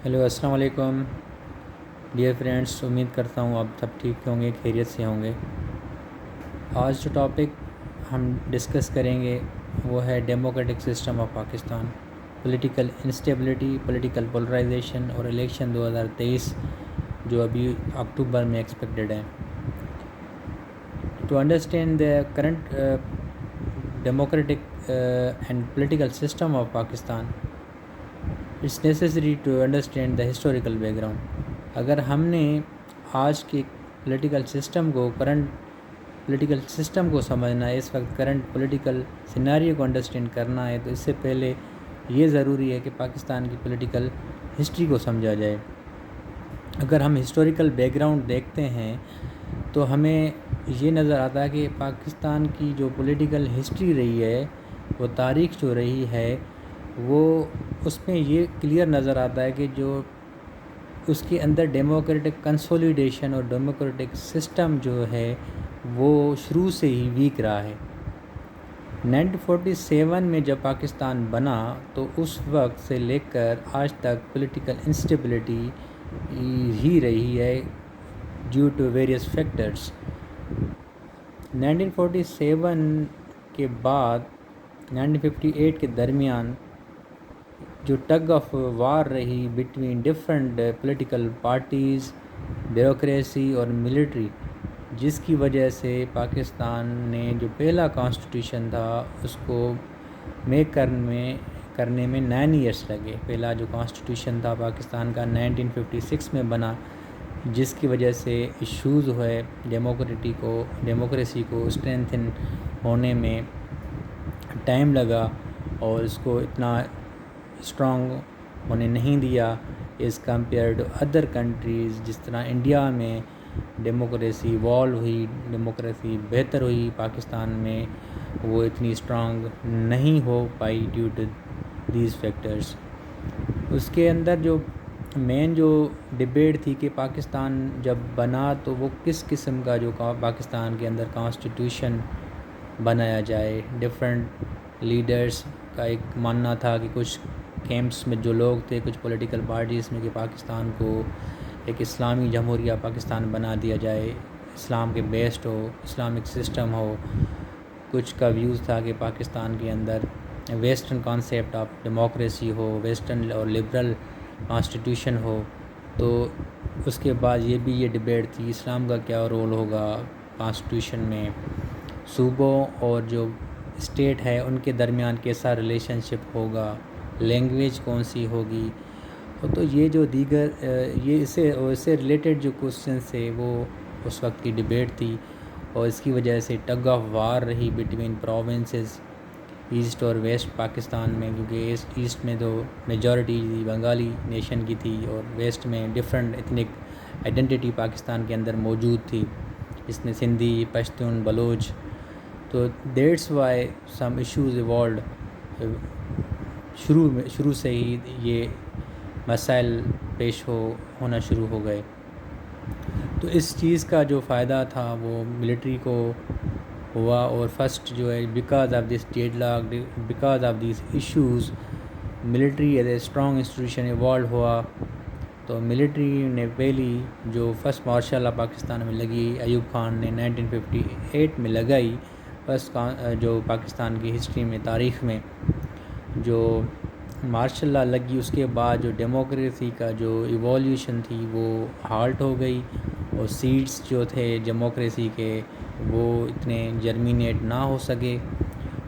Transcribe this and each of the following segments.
Hello, السلام علیکم dear friends. امید کرتا ہوں آپ سب ٹھیک ہوں گے، خیریت سے ہوں گے. آج جو ٹاپک ہم ڈسکس کریں گے وہ ہے democratic system of Pakistan, political instability, political polarization اور الیکشن 2023 جو ابھی اکتوبر میں ایکسپیکٹڈ ہے. To understand the current democratic and political system of Pakistan it's necessary to understand the historical background. اگر ہم نے آج کے پولیٹیکل سسٹم کو، کرنٹ پولیٹیکل سسٹم کو سمجھنا ہے، اس وقت کرنٹ پولیٹیکل سیناریو کو انڈرسٹینڈ کرنا ہے، تو اس سے پہلے یہ ضروری ہے کہ پاکستان کی پولیٹیکل ہسٹری کو سمجھا جائے. اگر ہم ہسٹوریکل بیک گراؤنڈ دیکھتے ہیں تو ہمیں یہ نظر آتا ہے کہ پاکستان کی جو پولیٹیکل ہسٹری رہی ہے، وہ تاریخ جو رہی ہے، وہ اس میں یہ کلیئر نظر آتا ہے کہ جو اس کے اندر ڈیموکریٹک کنسولیڈیشن اور ڈیموکریٹک سسٹم جو ہے وہ شروع سے ہی ویک رہا ہے. 1947 میں جب پاکستان بنا تو اس وقت سے لے کر آج تک پولیٹیکل انسٹیبلٹی ہی رہی ہے ڈیو ٹو ویریس فیکٹرز. 1947 کے بعد 1958 کے درمیان جو ٹگ آف وار رہی between different political parties, bureaucracy اور ملٹری، جس کی وجہ سے پاکستان نے جو پہلا کانسٹیٹیوشن تھا اس کو میک کرنے میں 9 ایئرس لگے. پہلا جو کانسٹیٹیوشن تھا پاکستان کا 1956 میں بنا، جس کی وجہ سے ایشوز ہوئے ڈیموکریسی کو اسٹرینتھن ہونے میں ٹائم لگا اور اس کو اتنا اسٹرانگ ہونے نہیں دیا as compared to other countries. جس طرح انڈیا میں ڈیموکریسی ایوالو ہوئی، ڈیموکریسی بہتر ہوئی، پاکستان میں وہ اتنی اسٹرانگ نہیں ہو پائی ڈیو ٹو دیز فیکٹرز. اس کے اندر جو مین جو ڈبیٹ تھی کہ پاکستان جب بنا تو وہ کس قسم کا جو پاکستان کے اندر کانسٹیٹیوشن بنایا جائے. ڈفرینٹ لیڈرز کا ایک ماننا تھا کہ کچھ کیمپس میں جو لوگ تھے، کچھ پولیٹیکل پارٹیز میں، کہ پاکستان کو ایک اسلامی جمہوریہ پاکستان بنا دیا جائے، اسلام کے بیسڈ ہو، اسلامک سسٹم ہو. کچھ کا ویوز تھا کہ پاکستان کے اندر ویسٹرن کانسیپٹ آف ڈیموکریسی ہو، ویسٹرن اور لبرل کانسٹیٹیوشن ہو. تو اس کے بعد یہ ڈبیٹ تھی اسلام کا کیا رول ہوگا کانسٹیٹیوشن میں، صوبوں اور جو اسٹیٹ ہے ان کے درمیان کیسا ریلیشن شپ ہوگا، لینگویج کون سی ہوگی. تو یہ جو دیگر یہ اس سے ریلیٹڈ جو کوسچنس تھے وہ اس وقت کی ڈبیٹ تھی، اور اس کی وجہ سے ٹگ آف وار رہی بٹوین پروونسز ایسٹ اور ویسٹ پاکستان میں، کیونکہ ایسٹ میں تو میجورٹی بنگالی نیشن کی تھی اور ویسٹ میں ڈفرینٹ ایتھنک آئیڈینٹی پاکستان کے اندر موجود تھی، جس میں سندھی، پشتون، بلوچ. تو that's why some issues evolved. شروع سے ہی یہ مسائل پیش ہونا شروع ہو گئے. تو اس چیز کا جو فائدہ تھا وہ ملٹری کو ہوا، اور فرسٹ جو ہے because of this deadlock, because of these issues, military as a strong institution evolve ہوا. تو ملٹری نے پہلی جو فرسٹ مارشل لا پاکستان میں لگی، ایوب خان نے 1958 میں لگائی. فرسٹ جو پاکستان کی ہسٹری میں، تاریخ میں جو مارشل لا لگی، اس کے بعد جو ڈیموکریسی کا جو ایولیوشن تھی وہ ہالٹ ہو گئی، اور سیڈس جو تھے ڈیموکریسی کے وہ اتنے جرمینیٹ نہ ہو سکے.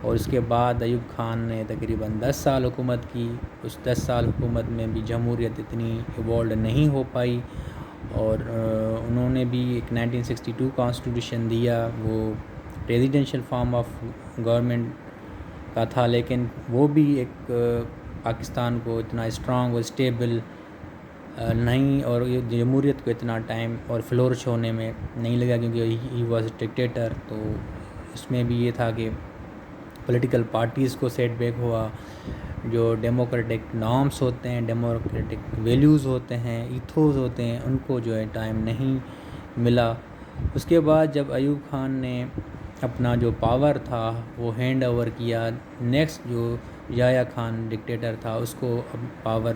اور اس کے بعد ایوب خان نے تقریباً 10 سال حکومت کی. اس 10 سال حکومت میں بھی جمہوریت اتنی ایوالوڈ نہیں ہو پائی، اور انہوں نے بھی ایک 1962 کانسٹیٹیوشن دیا، وہ پریزیڈینشیل فارم آف گورنمنٹ کا تھا، لیکن وہ بھی ایک پاکستان کو اتنا اسٹرانگ اور اسٹیبل نہیں، اور جمہوریت کو اتنا ٹائم اور فلورش ہونے میں نہیں لگا، کیونکہ ہی واز ڈکٹیٹر. تو اس میں بھی یہ تھا کہ پولیٹیکل پارٹیز کو سیٹ بیک ہوا، جو ڈیموکریٹک نارمس ہوتے ہیں، ڈیموکریٹک ویلیوز ہوتے ہیں، ایتھوز ہوتے ہیں، ان کو جو ہے ٹائم نہیں ملا. اس کے بعد جب ایوب خان نے اپنا جو پاور تھا وہ ہینڈ اوور کیا، نیکسٹ جو یحییٰ خان ڈکٹیٹر تھا اس کو اب پاور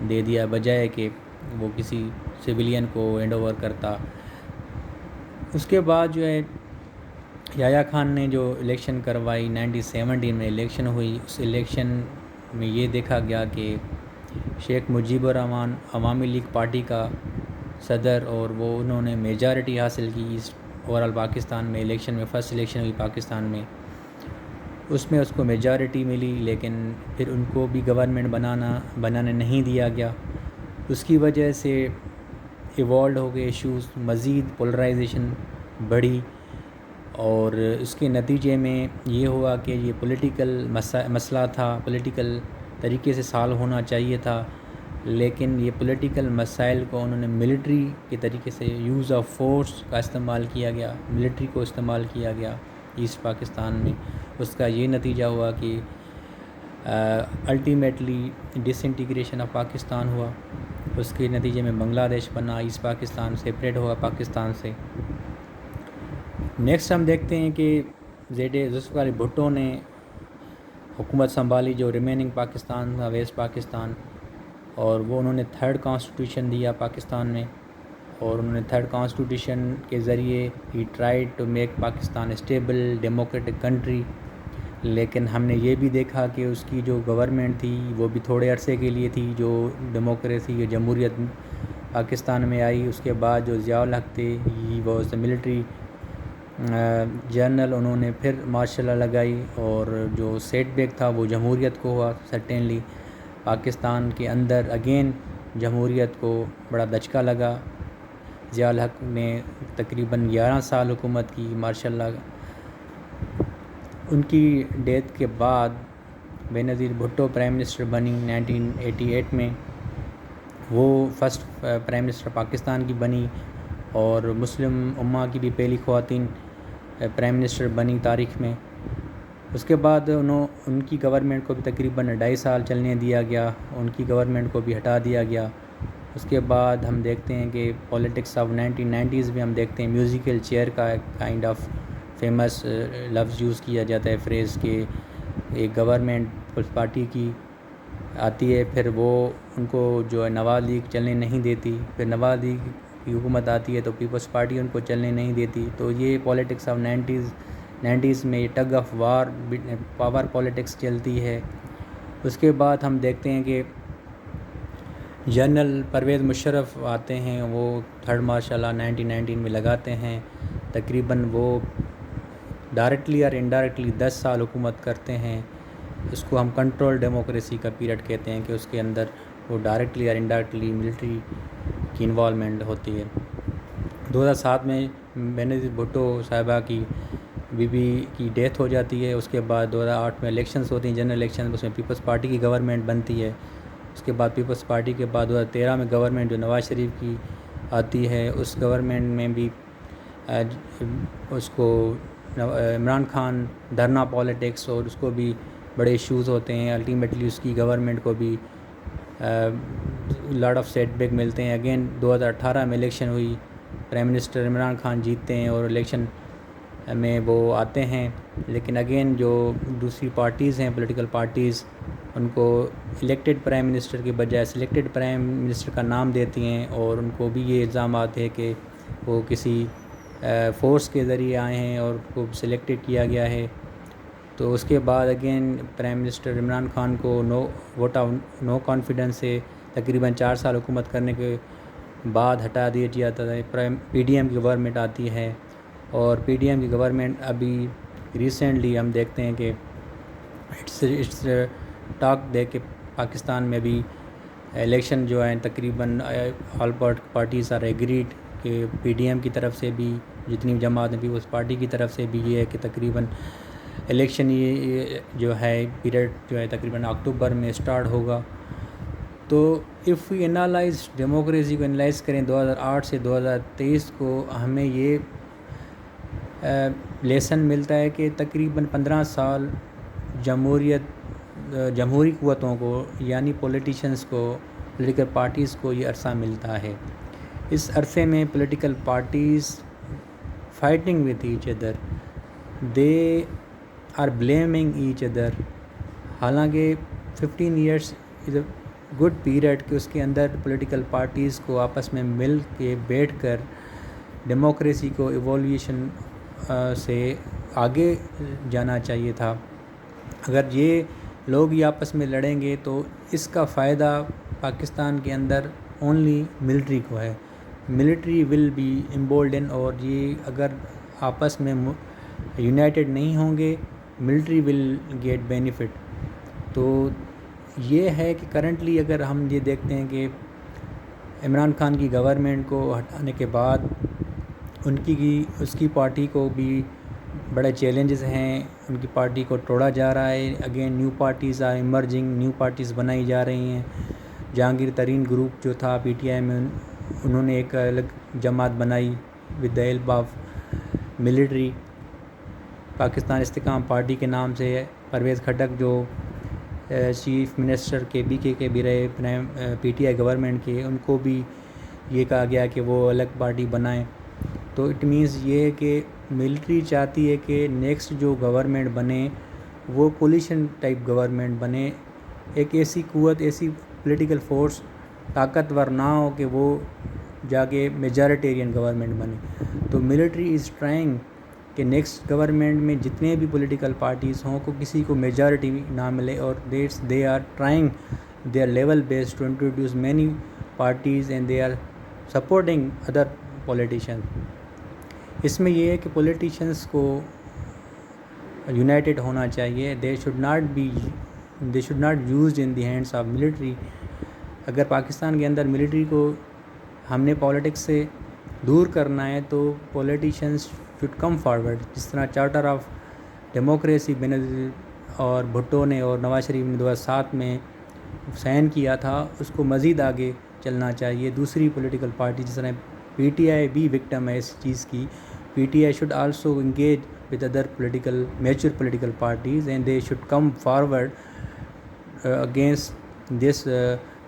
دے دیا بجائے کہ وہ کسی سویلین کو ہینڈ اوور کرتا. اس کے بعد جو ہے یحییٰ خان نے جو الیکشن کروائی 1917 میں الیکشن ہوئی. اس الیکشن میں یہ دیکھا گیا کہ شیخ مجیب الرحمن عوامی لیگ پارٹی کا صدر اور وہ انہوں نے میجارٹی حاصل کی اوور آل پاکستان میں. الیکشن میں فرسٹ الیکشن ہوئی پاکستان میں, اس میں اس کو میجارٹی ملی, لیکن پھر ان کو بھی گورنمنٹ بنانے نہیں دیا گیا. اس کی وجہ سے ایوالڈ ہو گئے ایشوز, مزید پولرائزیشن بڑھی, اور اس کے نتیجے میں یہ ہوا کہ یہ پولیٹیکل مسئلہ تھا, پولیٹیکل طریقے سے سالو ہونا چاہیے تھا, لیکن یہ پولیٹیکل مسائل کو انہوں نے ملٹری کے طریقے سے یوز آف فورس کا استعمال کیا گیا, ملٹری کو استعمال کیا گیا ایسٹ پاکستان میں. اس کا یہ نتیجہ ہوا کہ ultimately disintegration of Pakistan ہوا. اس کے نتیجے میں بنگلہ دیش بنا, ایسٹ پاکستان سپریٹ ہوا پاکستان سے. نیکسٹ ہم دیکھتے ہیں کہ ذوالفقار علی بھٹو نے حکومت سنبھالی جو ریمیننگ پاکستان تھا, ویسٹ پاکستان, اور وہ انہوں نے تھرڈ کانسٹیٹیوشن دیا پاکستان میں. اور انہوں نے تھرڈ کانسٹیٹیوشن کے ذریعے ہی tried to make Pakistan stable democratic country. لیکن ہم نے یہ بھی دیکھا کہ اس کی جو گورنمنٹ تھی وہ بھی تھوڑے عرصے کے لیے تھی. جو ڈیموکریسی یا جمہوریت پاکستان میں آئی, اس کے بعد جو ضیاء الحق تھے he was the military general, انہوں نے پھر مارشل لا لگائی, اور جو سیٹ بیک تھا وہ جمہوریت کو ہوا. سرٹینلی پاکستان کے اندر اگین جمہوریت کو بڑا دھچکا لگا. ضیاء الحق نے تقریباً 11 سال حکومت کی ماشاء اللہ. ان کی ڈیتھ کے بعد بے نظیر بھٹو پرائم منسٹر بنی 1988 میں. وہ فرسٹ پرائم منسٹر پاکستان کی بنی, اور مسلم امہ کی بھی پہلی خواتین پرائم منسٹر بنی تاریخ میں. اس کے بعد ان کی گورنمنٹ کو بھی تقریباً 2.5 سال چلنے دیا گیا, ان کی گورنمنٹ کو بھی ہٹا دیا گیا. اس کے بعد ہم دیکھتے ہیں کہ پولیٹکس آف 1990s میں ہم دیکھتے ہیں میوزیکل چیئر کا کائنڈ آف فیمس لفظ یوز کیا جاتا ہے, فریز, کہ ایک گورنمنٹ پارٹی کی آتی ہے, پھر وہ ان کو جو ہے نواز لیگ چلنے نہیں دیتی, پھر نواز لیگ کی حکومت آتی ہے تو پیپلز پارٹی ان کو چلنے نہیں دیتی. تو یہ پولیٹکس آف 90s میں یہ tug of war power politics چلتی ہے. اس کے بعد ہم دیکھتے ہیں کہ جنرل پرویز مشرف آتے ہیں, وہ تھرڈ مارشل اللہ 1919 میں لگاتے ہیں. تقریباً وہ ڈائریکٹلی اور انڈائریکٹلی 10 سال حکومت کرتے ہیں. اس کو ہم کنٹرول ڈیموکریسی کا پیریڈ کہتے ہیں, کہ اس کے اندر وہ ڈائریکٹلی اور انڈائریکٹلی ملٹری کی انوالومنٹ ہوتی ہے. 2007 میں بے نظیر بھٹو صاحبہ کی بی کی ڈیتھ ہو جاتی ہے. اس کے بعد 2008 میں الیکشنز ہوتی ہیں, جنرل الیکشن, اس میں پیپلز پارٹی کی گورنمنٹ بنتی ہے. اس کے بعد پیپلز پارٹی کے بعد 2013 میں گورنمنٹ جو نواز شریف کی آتی ہے, اس گورنمنٹ میں بھی اس کو عمران خان دھرنا پالیٹکس, اور اس کو بھی بڑے ایشوز ہوتے ہیں. الٹیمیٹلی اس کی گورنمنٹ کو بھی لاٹ آف سیٹ بیک ملتے ہیں. اگین 2018 میں الیکشن ہوئی, پرائم منسٹر عمران خان جیتتے ہیں اور الیکشن میں وہ آتے ہیں, لیکن اگین جو دوسری پارٹیز ہیں, پولیٹیکل پارٹیز, ان کو الیکٹڈ پرائم منسٹر کے بجائے سلیکٹڈ پرائم منسٹر کا نام دیتی ہیں, اور ان کو بھی یہ الزامات ہے کہ وہ کسی فورس کے ذریعے آئے ہیں اور کو سلیکٹڈ کیا گیا ہے. تو اس کے بعد again prime minister Imran Khan کو ووٹ آف نو کانفیڈنس سے تقریباً 4 سال حکومت کرنے کے بعد ہٹا دیا جاتا ہے. پی ڈی ایم کی گورنمنٹ آتی ہے, اور پی ڈی ایم کی گورنمنٹ ابھی ریسنٹلی ہم دیکھتے ہیں کہ اٹس ٹاک دے کہ پاکستان میں بھی الیکشن جو ہیں تقریباً آل پارٹیز آر ایگریڈ, کہ پی ڈی ایم کی طرف سے بھی جتنی جماعت ہیں, پیپلز پارٹی کی طرف سے بھی یہ ہے کہ تقریباً الیکشن یہ جو ہے پیریڈ جو ہے تقریباً اکتوبر میں اسٹارٹ ہوگا. تو اف وی انالائز ڈیموکریسی کو انالائز کریں 2008 سے 2023 کو, ہمیں یہ لیسن ملتا ہے کہ تقریباً 15 سال جمہوری قوتوں کو یعنی پولیٹیشنز کو, پولیٹیکل پارٹیز کو یہ عرصہ ملتا ہے. اس عرصے میں political parties fighting with each other, they are blaming each other. حالانکہ 15 years is a good period کہ اس کے اندر پولیٹیکل پارٹیز کو آپس میں مل کے بیٹھ کر ڈیموکریسی کو ایوولویشن سے آگے جانا چاہیے تھا. اگر یہ لوگ ہی آپس میں لڑیں گے تو اس کا فائدہ پاکستان کے اندر اونلی ملٹری کو ہے. ملٹری ول بی امبولڈن, اور یہ اگر آپس میں یونائٹڈ نہیں ہوں گے ملٹری ول گیٹ بینیفٹ. تو یہ ہے کہ کرنٹلی اگر ہم یہ دیکھتے ہیں کہ عمران خان کی گورنمنٹ کو ہٹانے کے بعد اس کی پارٹی کو بھی بڑے چیلنجز ہیں, ان کی پارٹی کو توڑا جا رہا ہے. Again new parties are emerging, new parties بنائی جا رہی ہیں. جہانگیر ترین گروپ جو تھا پی ٹی آئی میں, انہوں نے ایک الگ جماعت بنائی with the help of military. Pakistan استحکام پارٹی کے نام سے پرویز خٹک جو چیف منسٹر کے کے بھی رہے پی ٹی آئی گورنمنٹ کے, ان کو بھی یہ کہا گیا کہ وہ الگ پارٹی بنائیں. تو اٹ مینس یہ ہے کہ ملٹری چاہتی ہے کہ نیکسٹ جو گورنمنٹ بنے وہ کولیشن ٹائپ گورنمنٹ بنے, ایک ایسی قوت, ایسی پولیٹیکل فورس طاقتور نہ ہو کہ وہ جا کے میجارٹیرین گورنمنٹ بنے. تو ملٹری از ٹرائنگ کہ نیکسٹ گورنمنٹ میں جتنے بھی پولیٹیکل پارٹیز ہوں کو کسی کو میجارٹی نہ ملے, اور they are trying their level best to introduce many parties and they are supporting other politician. اس میں یہ ہے کہ پولیٹیشینس کو یونائٹڈ ہونا چاہیے. They should not used in the hands of military. اگر پاکستان کے اندر ملٹری کو ہم نے پالیٹکس سے دور کرنا ہے تو پولیٹیشینس شوڈ کم فارورڈ. جس طرح چارٹر آف ڈیموکریسی بینظیر اور بھٹو نے اور نواز شریف نے 2007 میں سائن کیا تھا, اس کو مزید آگے چلنا چاہیے. دوسری پولیٹیکل پارٹی جس طرح پی ٹی آئی بھی وکٹم ہے اس چیز کی. P T I should also engage with other mature political parties and they should come forward against this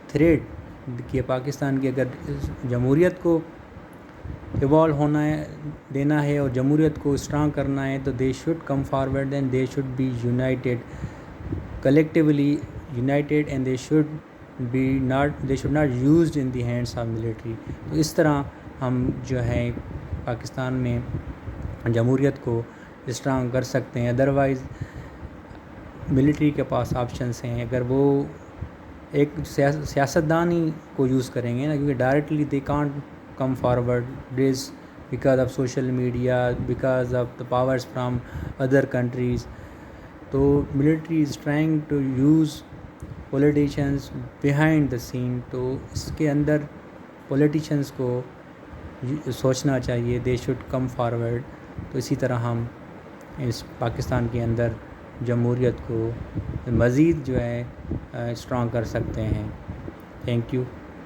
threat کہ پاکستان کی اگر جمہوریت کو ایوالو ہونا ہے, دینا ہے اور جمہوریت کو اسٹرانگ کرنا ہے تو they should come forward and they should be united, collectively united, and they should not used in the hands of military. تو اس طرح ہم جو ہے پاکستان میں جمہوریت کو اسٹرانگ کر سکتے ہیں. ادروائز ملٹری کے پاس آپشنس ہیں. اگر وہ ایک سیاستدانی کو یوز کریں گے نا, کیونکہ directly they can't come forward does because of social media, because of the powers from other countries. تو military is trying to use politicians behind the scene. تو اس کے اندر پولیٹیشینس کو سوچنا چاہیے, دے شوڈ کم فارورڈ. تو اسی طرح ہم اس پاکستان کے اندر جمہوریت کو مزید جو ہے اسٹرانگ کر سکتے ہیں. Thank you.